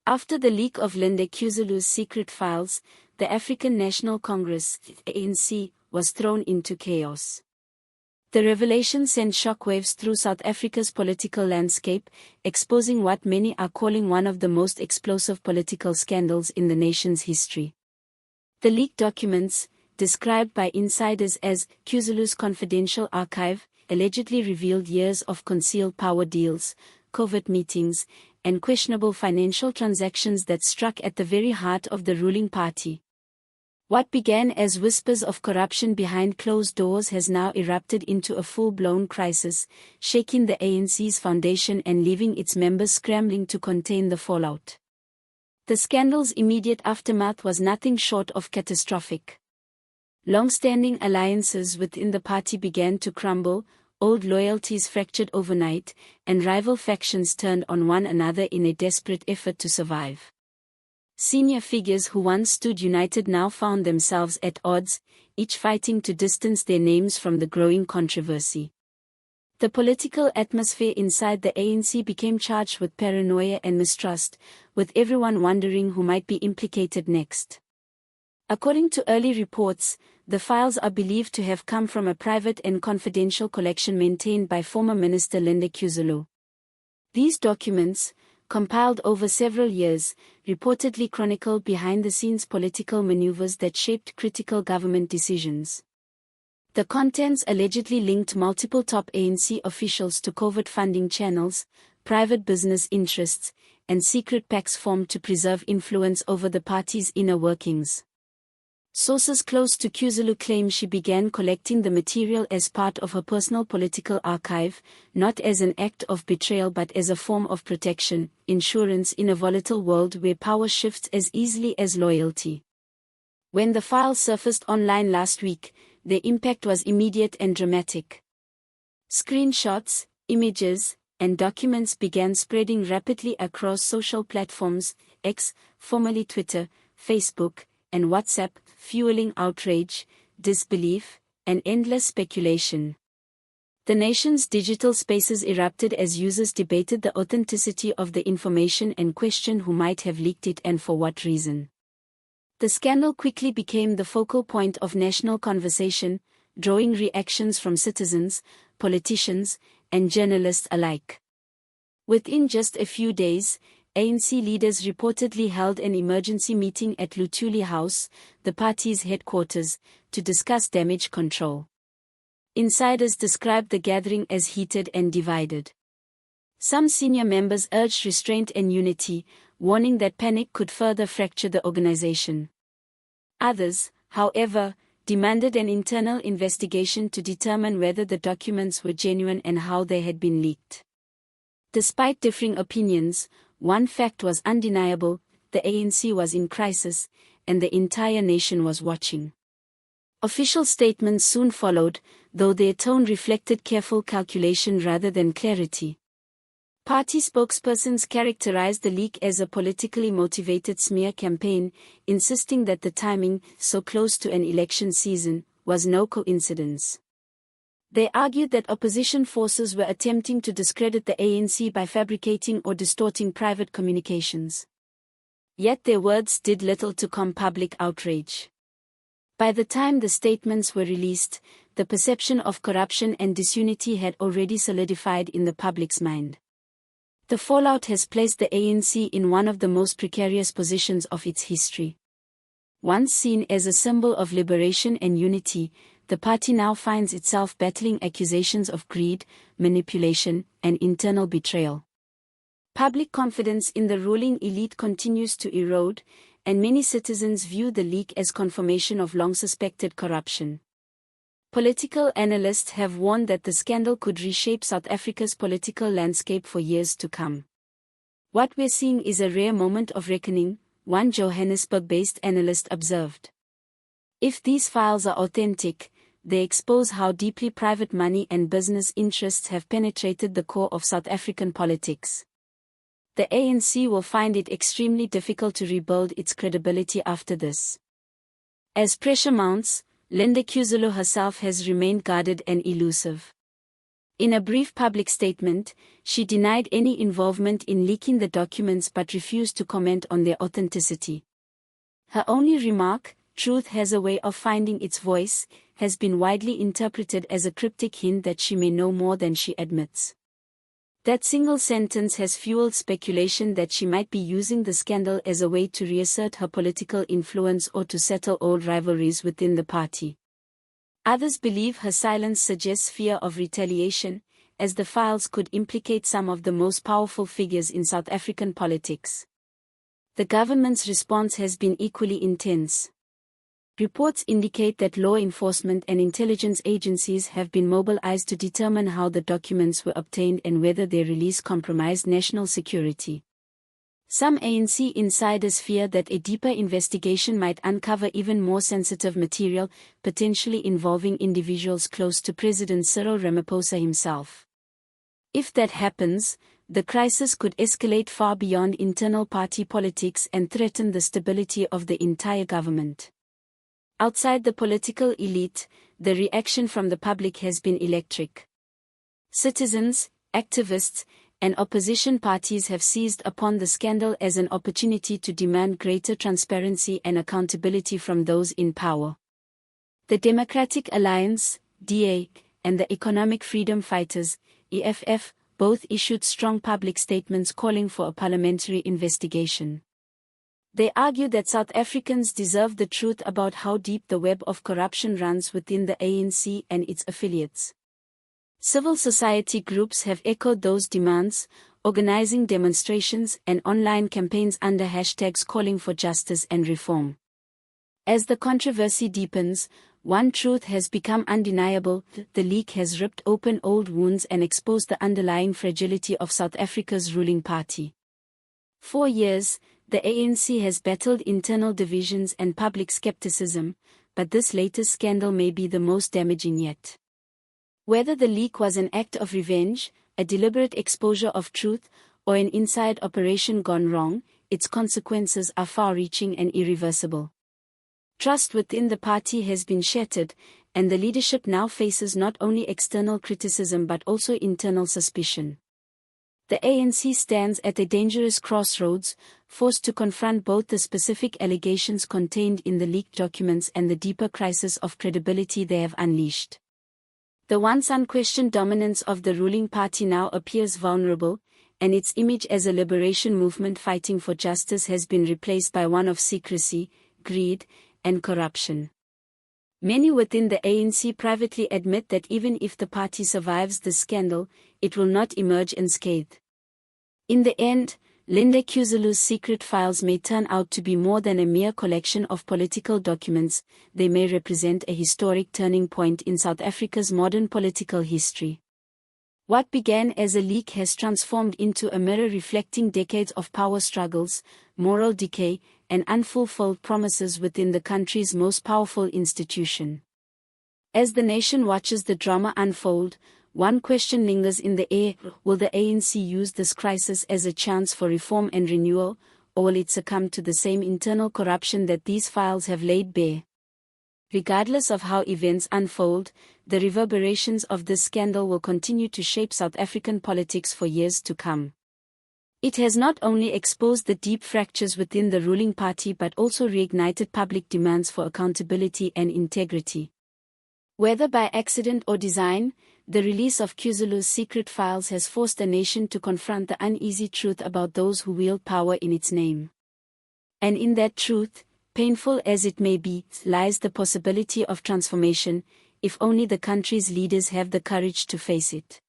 After the leak of Lindiwe Sisulu's secret files, the African National Congress (ANC) was thrown into chaos. The revelation sent shockwaves through South Africa's political landscape, exposing what many are calling one of the most explosive political scandals in the nation's history. The leaked documents, described by insiders as Sisulu's confidential archive, allegedly revealed years of concealed power deals, covert meetings, and questionable financial transactions that struck at the very heart of the ruling party. What began as whispers of corruption behind closed doors has now erupted into a full-blown crisis, shaking the ANC's foundation and leaving its members scrambling to contain the fallout. The scandal's immediate aftermath was nothing short of catastrophic. Long-standing alliances within the party began to crumble, old loyalties fractured overnight, and rival factions turned on one another in a desperate effort to survive. Senior figures who once stood united now found themselves at odds, each fighting to distance their names from the growing controversy. The political atmosphere inside the ANC became charged with paranoia and mistrust, with everyone wondering who might be implicated next. According to early reports, the files are believed to have come from a private and confidential collection maintained by former Minister Lindiwe Sisulu. These documents, compiled over several years, reportedly chronicled behind-the-scenes political maneuvers that shaped critical government decisions. The contents allegedly linked multiple top ANC officials to covert funding channels, private business interests, and secret pacts formed to preserve influence over the party's inner workings. Sources close to Sisulu claim she began collecting the material as part of her personal political archive, not as an act of betrayal but as a form of protection, insurance in a volatile world where power shifts as easily as loyalty. When the files surfaced online last week, their impact was immediate and dramatic. Screenshots, images, and documents began spreading rapidly across social platforms, X, formerly Twitter, Facebook, and WhatsApp, fueling outrage, disbelief, and endless speculation. The nation's digital spaces erupted as users debated the authenticity of the information and questioned who might have leaked it and for what reason. The scandal quickly became the focal point of national conversation, drawing reactions from citizens, politicians, and journalists alike. Within just a few days, ANC leaders reportedly held an emergency meeting at Luthuli House, the party's headquarters, to discuss damage control. Insiders described the gathering as heated and divided. Some senior members urged restraint and unity, warning that panic could further fracture the organization. Others, however, demanded an internal investigation to determine whether the documents were genuine and how they had been leaked. Despite differing opinions, one fact was undeniable: the ANC was in crisis, and the entire nation was watching. Official statements soon followed, though their tone reflected careful calculation rather than clarity. Party spokespersons characterized the leak as a politically motivated smear campaign, insisting that the timing, so close to an election season, was no coincidence. They argued that opposition forces were attempting to discredit the ANC by fabricating or distorting private communications. Yet their words did little to calm public outrage. By the time the statements were released, the perception of corruption and disunity had already solidified in the public's mind. The fallout has placed the ANC in one of the most precarious positions of its history. Once seen as a symbol of liberation and unity, the party now finds itself battling accusations of greed, manipulation, and internal betrayal. Public confidence in the ruling elite continues to erode, and many citizens view the leak as confirmation of long-suspected corruption. Political analysts have warned that the scandal could reshape South Africa's political landscape for years to come. What we're seeing is a rare moment of reckoning, one Johannesburg-based analyst observed. If these files are authentic, they expose how deeply private money and business interests have penetrated the core of South African politics. The ANC will find it extremely difficult to rebuild its credibility after this. As pressure mounts, Lindiwe Sisulu herself has remained guarded and elusive. In a brief public statement, she denied any involvement in leaking the documents but refused to comment on their authenticity. Her only remark, "Truth has a way of finding its voice," has been widely interpreted as a cryptic hint that she may know more than she admits. That single sentence has fueled speculation that she might be using the scandal as a way to reassert her political influence or to settle old rivalries within the party. Others believe her silence suggests fear of retaliation, as the files could implicate some of the most powerful figures in South African politics. The government's response has been equally intense. Reports indicate that law enforcement and intelligence agencies have been mobilized to determine how the documents were obtained and whether their release compromised national security. Some ANC insiders fear that a deeper investigation might uncover even more sensitive material, potentially involving individuals close to President Cyril Ramaphosa himself. If that happens, the crisis could escalate far beyond internal party politics and threaten the stability of the entire government. Outside the political elite, the reaction from the public has been electric. Citizens, activists, and opposition parties have seized upon the scandal as an opportunity to demand greater transparency and accountability from those in power. The Democratic Alliance, DA, and the Economic Freedom Fighters, EFF, both issued strong public statements calling for a parliamentary investigation. They argue that South Africans deserve the truth about how deep the web of corruption runs within the ANC and its affiliates. Civil society groups have echoed those demands, organizing demonstrations and online campaigns under hashtags calling for justice and reform. As the controversy deepens, one truth has become undeniable: the leak has ripped open old wounds and exposed the underlying fragility of South Africa's ruling party. For years, the ANC has battled internal divisions and public skepticism, but this latest scandal may be the most damaging yet. Whether the leak was an act of revenge, a deliberate exposure of truth, or an inside operation gone wrong, its consequences are far-reaching and irreversible. Trust within the party has been shattered, and the leadership now faces not only external criticism but also internal suspicion. The ANC stands at a dangerous crossroads, forced to confront both the specific allegations contained in the leaked documents and the deeper crisis of credibility they have unleashed. The once unquestioned dominance of the ruling party now appears vulnerable, and its image as a liberation movement fighting for justice has been replaced by one of secrecy, greed, and corruption. Many within the ANC privately admit that even if the party survives the scandal, it will not emerge unscathed. In the end, Lindiwe Sisulu's secret files may turn out to be more than a mere collection of political documents. They may represent a historic turning point in South Africa's modern political history. What began as a leak has transformed into a mirror reflecting decades of power struggles, moral decay, and unfulfilled promises within the country's most powerful institution. As the nation watches the drama unfold, one question lingers in the air: will the ANC use this crisis as a chance for reform and renewal, or will it succumb to the same internal corruption that these files have laid bare? Regardless of how events unfold, the reverberations of this scandal will continue to shape South African politics for years to come. It has not only exposed the deep fractures within the ruling party but also reignited public demands for accountability and integrity. Whether by accident or design, the release of Sisulu's secret files has forced a nation to confront the uneasy truth about those who wield power in its name. And in that truth, painful as it may be, lies the possibility of transformation, if only the country's leaders have the courage to face it.